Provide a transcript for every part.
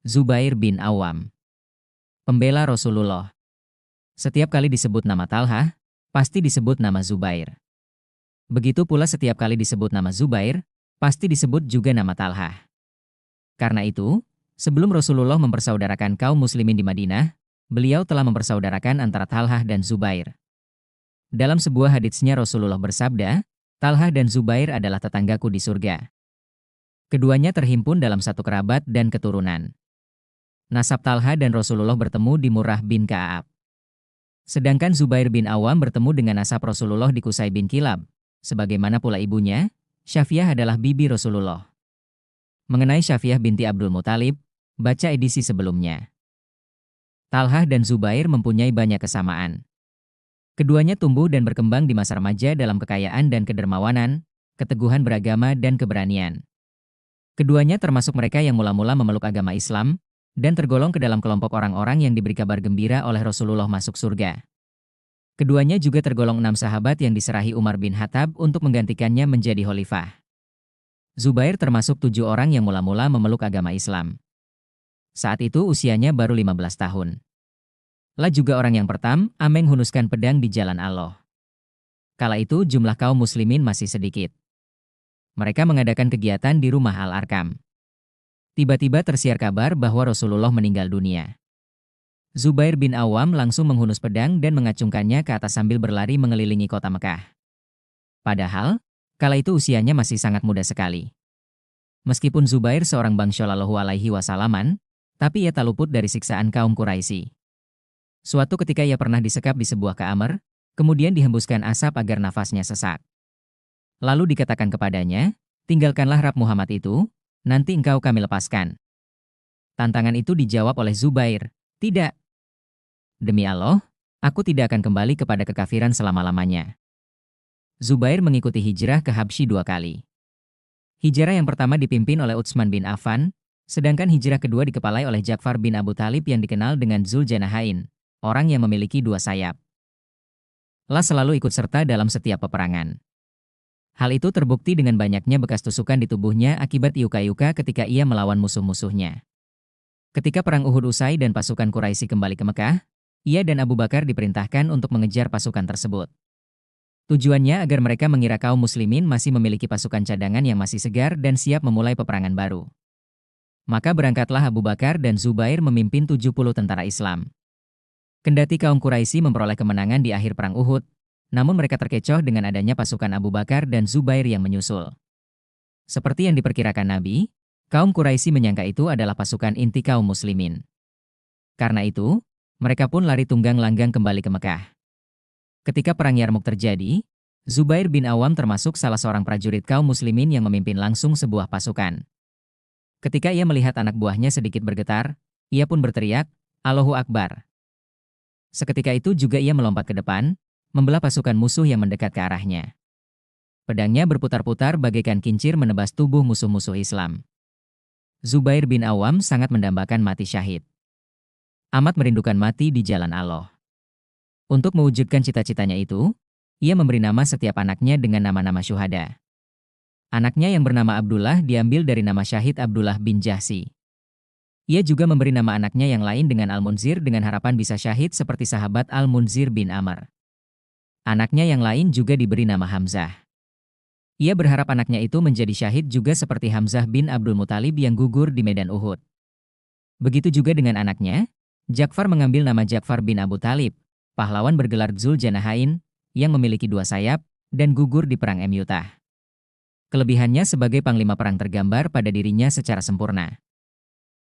Zubair bin Awam, pembela Rasulullah. Setiap kali disebut nama Talha, pasti disebut nama Zubair. Begitu pula setiap kali disebut nama Zubair, pasti disebut juga nama Talha. Karena itu, sebelum Rasulullah mempersaudarakan kaum muslimin di Madinah, beliau telah mempersaudarakan antara Talha dan Zubair. Dalam sebuah haditsnya Rasulullah bersabda, Talha dan Zubair adalah tetanggaku di surga. Keduanya terhimpun dalam satu kerabat dan keturunan. Nasab Talha dan Rasulullah bertemu di Murrah bin Ka'ab. Sedangkan Zubair bin Awam bertemu dengan nasab Rasulullah di Qusay bin Kilab. Sebagaimana pula ibunya, Syafiah adalah bibi Rasulullah. Mengenai Syafiah binti Abdul Muthalib, baca edisi sebelumnya. Talha dan Zubair mempunyai banyak kesamaan. Keduanya tumbuh dan berkembang di masa remaja dalam kekayaan dan kedermawanan, keteguhan beragama dan keberanian. Keduanya termasuk mereka yang mula-mula memeluk agama Islam, dan tergolong ke dalam kelompok orang-orang yang diberi kabar gembira oleh Rasulullah masuk surga. Keduanya juga tergolong 6 sahabat yang diserahi Umar bin Khattab untuk menggantikannya menjadi khalifah. Zubair termasuk 7 orang yang mula-mula memeluk agama Islam. Saat itu usianya baru 15 tahun. Lah juga orang yang pertama menghunuskan pedang di jalan Allah. Kala itu jumlah kaum muslimin masih sedikit. Mereka mengadakan kegiatan di rumah Al-Arkam. Tiba-tiba tersiar kabar bahwa Rasulullah meninggal dunia. Zubair bin Awam langsung menghunus pedang dan mengacungkannya ke atas sambil berlari mengelilingi kota Mekah. Padahal, kala itu usianya masih sangat muda sekali. Meskipun Zubair seorang bangsa Shallallahu alaihi wasallaman, tapi ia tak luput dari siksaan kaum Quraisy. Suatu ketika ia pernah disekap di sebuah kamar, kemudian dihembuskan asap agar nafasnya sesak. Lalu dikatakan kepadanya, tinggalkanlah Rab Muhammad itu, nanti engkau kami lepaskan. Tantangan itu dijawab oleh Zubair, tidak. Demi Allah, aku tidak akan kembali kepada kekafiran selama-lamanya. Zubair mengikuti hijrah ke Habsyi 2 kali. Hijrah yang pertama dipimpin oleh Utsman bin Affan, sedangkan hijrah kedua dikepalai oleh Ja'far bin Abu Thalib yang dikenal dengan Zuljanahain, orang yang memiliki 2 sayap. Lah selalu ikut serta dalam setiap peperangan. Hal itu terbukti dengan banyaknya bekas tusukan di tubuhnya akibat iuka-iuka ketika ia melawan musuh-musuhnya. Ketika perang Uhud usai dan pasukan Quraisy kembali ke Mekah, ia dan Abu Bakar diperintahkan untuk mengejar pasukan tersebut. Tujuannya agar mereka mengira kaum muslimin masih memiliki pasukan cadangan yang masih segar dan siap memulai peperangan baru. Maka berangkatlah Abu Bakar dan Zubair memimpin 70 tentara Islam. Kendati kaum Quraisy memperoleh kemenangan di akhir perang Uhud, namun mereka terkecoh dengan adanya pasukan Abu Bakar dan Zubair yang menyusul. Seperti yang diperkirakan Nabi, kaum Quraisy menyangka itu adalah pasukan inti kaum muslimin. Karena itu, mereka pun lari tunggang langgang kembali ke Mekah. Ketika perang Yarmuk terjadi, Zubair bin Awam termasuk salah seorang prajurit kaum muslimin yang memimpin langsung sebuah pasukan. Ketika ia melihat anak buahnya sedikit bergetar, ia pun berteriak, Allahu Akbar. Seketika itu juga ia melompat ke depan, membelah pasukan musuh yang mendekat ke arahnya. Pedangnya berputar-putar bagaikan kincir menebas tubuh musuh-musuh Islam. Zubair bin Awam sangat mendambakan mati syahid. Amat merindukan mati di jalan Allah. Untuk mewujudkan cita-citanya itu, ia memberi nama setiap anaknya dengan nama-nama syuhada. Anaknya yang bernama Abdullah diambil dari nama syahid Abdullah bin Jahsi. Ia juga memberi nama anaknya yang lain dengan Al-Munzir dengan harapan bisa syahid seperti sahabat Al-Munzir bin Amr. Anaknya yang lain juga diberi nama Hamzah. Ia berharap anaknya itu menjadi syahid juga seperti Hamzah bin Abdul Muthalib yang gugur di medan Uhud. Begitu juga dengan anaknya, Ja'far mengambil nama Ja'far bin Abu Thalib, pahlawan bergelar Zuljanahain, yang memiliki 2 sayap, dan gugur di perang Mu'tah. Kelebihannya sebagai panglima perang tergambar pada dirinya secara sempurna.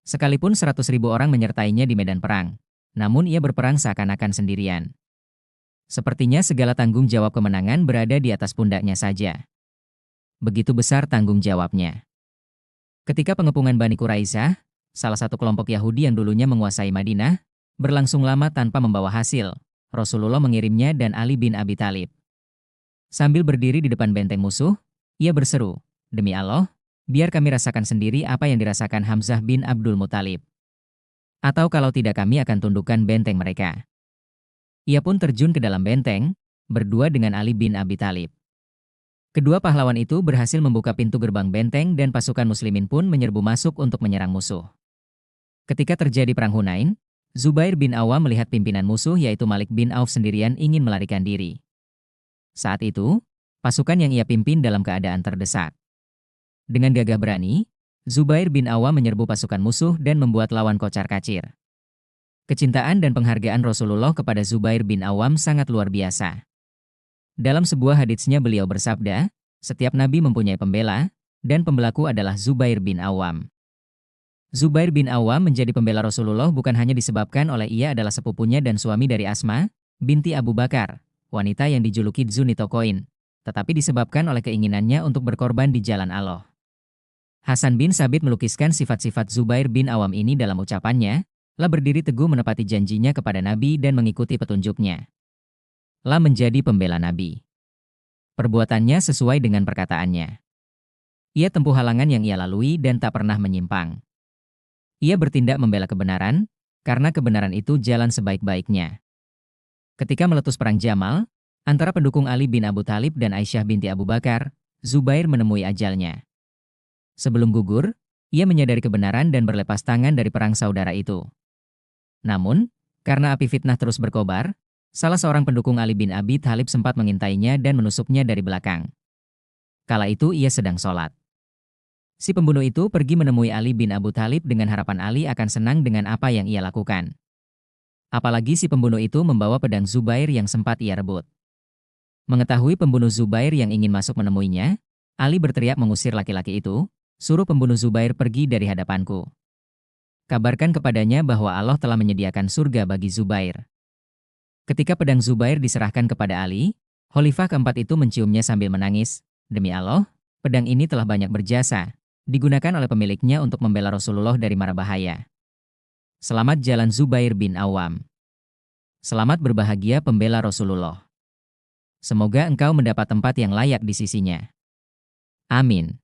Sekalipun 100.000 orang menyertainya di medan perang, namun ia berperang seakan-akan sendirian. Sepertinya segala tanggung jawab kemenangan berada di atas pundaknya saja. Begitu besar tanggung jawabnya. Ketika pengepungan Bani Quraisyah, salah satu kelompok Yahudi yang dulunya menguasai Madinah, berlangsung lama tanpa membawa hasil, Rasulullah mengirimnya dan Ali bin Abi Thalib. Sambil berdiri di depan benteng musuh, ia berseru, "Demi Allah, biar kami rasakan sendiri apa yang dirasakan Hamzah bin Abdul Muthalib. Atau kalau tidak kami akan tundukkan benteng mereka." Ia pun terjun ke dalam benteng, berdua dengan Ali bin Abi Thalib. Kedua pahlawan itu berhasil membuka pintu gerbang benteng dan pasukan muslimin pun menyerbu masuk untuk menyerang musuh. Ketika terjadi perang Hunain, Zubair bin Awam melihat pimpinan musuh yaitu Malik bin Auf sendirian ingin melarikan diri. Saat itu, pasukan yang ia pimpin dalam keadaan terdesak. Dengan gagah berani, Zubair bin Awam menyerbu pasukan musuh dan membuat lawan kocar-kacir. Kecintaan dan penghargaan Rasulullah kepada Zubair bin Awam sangat luar biasa. Dalam sebuah haditsnya beliau bersabda, setiap nabi mempunyai pembela, dan pembelaku adalah Zubair bin Awam. Zubair bin Awam menjadi pembela Rasulullah bukan hanya disebabkan oleh ia adalah sepupunya dan suami dari Asma, binti Abu Bakar, wanita yang dijuluki Dzunitokoin, tetapi disebabkan oleh keinginannya untuk berkorban di jalan Allah. Hasan bin Sabit melukiskan sifat-sifat Zubair bin Awam ini dalam ucapannya, la berdiri teguh menepati janjinya kepada Nabi dan mengikuti petunjuknya. La menjadi pembela Nabi. Perbuatannya sesuai dengan perkataannya. Ia tempuh halangan yang ia lalui dan tak pernah menyimpang. Ia bertindak membela kebenaran, karena kebenaran itu jalan sebaik-baiknya. Ketika meletus perang Jamal, antara pendukung Ali bin Abu Thalib dan Aisyah binti Abu Bakar, Zubair menemui ajalnya. Sebelum gugur, ia menyadari kebenaran dan berlepas tangan dari perang saudara itu. Namun, karena api fitnah terus berkobar, salah seorang pendukung Ali bin Abi Thalib sempat mengintainya dan menusuknya dari belakang. Kala itu ia sedang sholat. Si pembunuh itu pergi menemui Ali bin Abu Thalib dengan harapan Ali akan senang dengan apa yang ia lakukan. Apalagi si pembunuh itu membawa pedang Zubair yang sempat ia rebut. Mengetahui pembunuh Zubair yang ingin masuk menemuinya, Ali berteriak mengusir laki-laki itu, suruh pembunuh Zubair pergi dari hadapanku. Kabarkan kepadanya bahwa Allah telah menyediakan surga bagi Zubair. Ketika pedang Zubair diserahkan kepada Ali, Khalifah keempat itu menciumnya sambil menangis, demi Allah, pedang ini telah banyak berjasa. Digunakan oleh pemiliknya untuk membela Rasulullah dari mara bahaya. Selamat jalan Zubair bin Awam. Selamat berbahagia pembela Rasulullah. Semoga engkau mendapat tempat yang layak di sisinya. Amin.